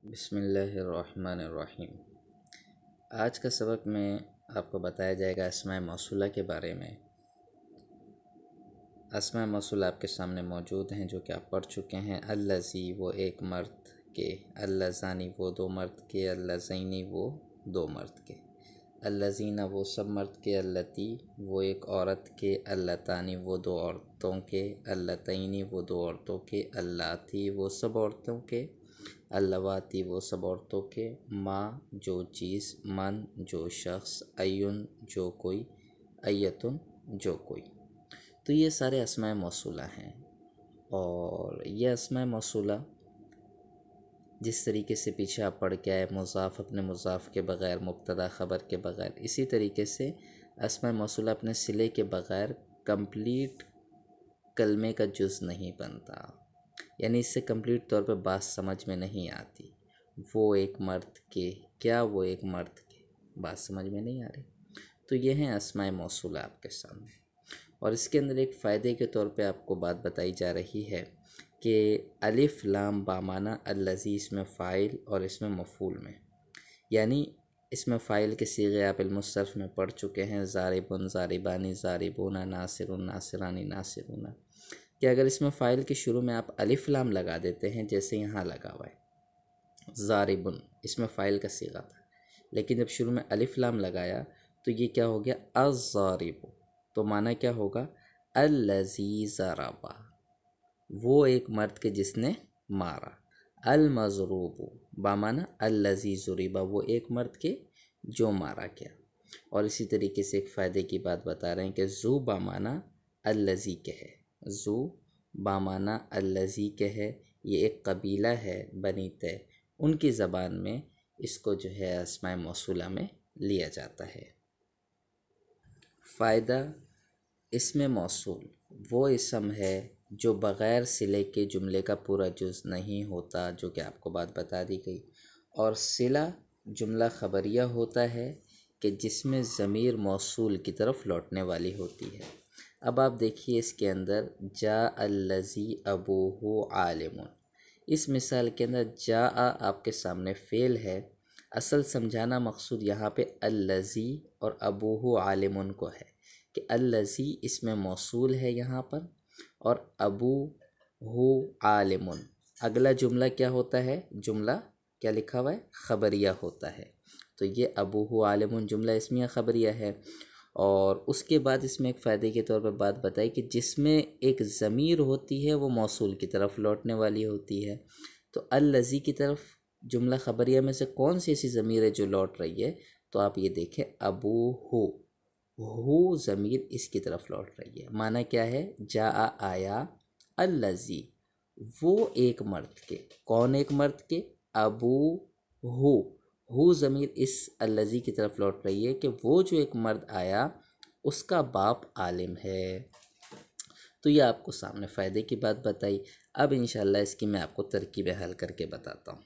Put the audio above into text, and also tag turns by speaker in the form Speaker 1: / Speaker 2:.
Speaker 1: بسم اللہ الرحمن الرحیم۔ آج کا سبق میں آپ کو بتایا جائے گا اسماء موصولہ کے بارے میں۔ اسماء موصولہ آپ کے سامنے موجود ہیں جو کہ آپ پڑھ چکے ہیں۔ اللذی وہ ایک مرد کے، اللذانی وہ دو مرد کے، اللذینی وہ دو مرد کے، اللذین وہ سب مرد کے، اللتی وہ ایک عورت کے، اللتانی وہ دو عورتوں کے، اللتینی وہ دو عورتوں کے، اللاتی وہ سب عورتوں کے، اللواتی وہ سب عورتوں کے، ما جو چیز، من جو شخص، ایون جو کوئی، ایتن جو کوئی۔ تو یہ سارے اسماء موصولہ ہیں، اور یہ اسماء موصولہ جس طریقے سے پیچھے آپ پڑھ کے آئے، مضاف اپنے مضاف کے بغیر، مبتدا خبر کے بغیر، اسی طریقے سے اسماء موصولہ اپنے صلے کے بغیر کمپلیٹ کلمے کا جز نہیں بنتا، یعنی اس سے کمپلیٹ طور پہ بات سمجھ میں نہیں آتی۔ وہ ایک مرد کے، کیا وہ ایک مرد کے، بات سمجھ میں نہیں آ رہی۔ تو یہ ہیں اسماء موصولہ آپ کے سامنے، اور اس کے اندر ایک فائدے کے طور پہ آپ کو بات بتائی جا رہی ہے کہ الف لام بامانہ اللذی اس میں فاعل اور اس میں مفعول میں، یعنی اس میں فاعل کے صیغے آپ علم الصرف میں پڑھ چکے ہیں، ضاربن ضاربانی ضاربون، ناصر ناصرانی ناصرون، کہ اگر اس میں فاعل کے شروع میں آپ الف لام لگا دیتے ہیں، جیسے یہاں لگا ہوا ہے ضاربن، اس میں فاعل کا صیغہ تھا، لیکن جب شروع میں الف لام لگایا تو یہ کیا ہو گیا الضارب، تو معنی کیا ہوگا الذی ضرب، وہ ایک مرد کے جس نے مارا، المضروب بامعنی الذی ضرب، وہ ایک مرد کے جو مارا گیا۔ اور اسی طریقے سے ایک فائدے کی بات بتا رہے ہیں کہ ذو بامعنی الذی کے ہے، ذو بامعنی الذی کے ہے، یہ ایک قبیلہ ہے بنی تے، ان کی زبان میں اس کو جو ہے اسماء موصولہ میں لیا جاتا ہے۔ فائدہ، اسم موصول وہ اسم ہے جو بغیر صلے کے جملے کا پورا جز نہیں ہوتا، جو کہ آپ کو بات بتا دی گئی، اور صلہ جملہ خبریہ ہوتا ہے کہ جس میں ضمیر موصول کی طرف لوٹنے والی ہوتی ہے۔ اب آپ دیکھیے اس کے اندر جاء الذی ابوہ عالم، اس مثال کے اندر جاء آپ کے سامنے فعل ہے، اصل سمجھانا مقصود یہاں پہ الذی اور ابوہ عالم کو ہے کہ الذی اس میں موصول ہے یہاں پر، اور ابوہ عالم، اگلا جملہ کیا ہوتا ہے، جملہ کیا لکھا ہوا ہے، خبریہ ہوتا ہے، تو یہ ابوہ عالم جملہ اسمیہ خبریہ ہے۔ اور اس کے بعد اس میں ایک فائدے کے طور پر بات بتائی کہ جس میں ایک ضمیر ہوتی ہے وہ موصول کی طرف لوٹنے والی ہوتی ہے، تو الذی کی طرف جملہ خبریہ میں سے کون سی ایسی ضمیر ہے جو لوٹ رہی ہے، تو آپ یہ دیکھیں ابوہ، ہو ضمیر اس کی طرف لوٹ رہی ہے، معنی کیا ہے جاء آیا، الذی وہ ایک مرد کے، کون ایک مرد کے، ابوہ، ہو ضمیر اس الذی کی طرف لوٹ رہی ہے کہ وہ جو ایک مرد آیا اس کا باپ عالم ہے۔ تو یہ آپ کو سامنے فائدے کی بات بتائی۔ اب انشاءاللہ اس کی میں آپ کو ترکیبیں حل کر کے بتاتا ہوں۔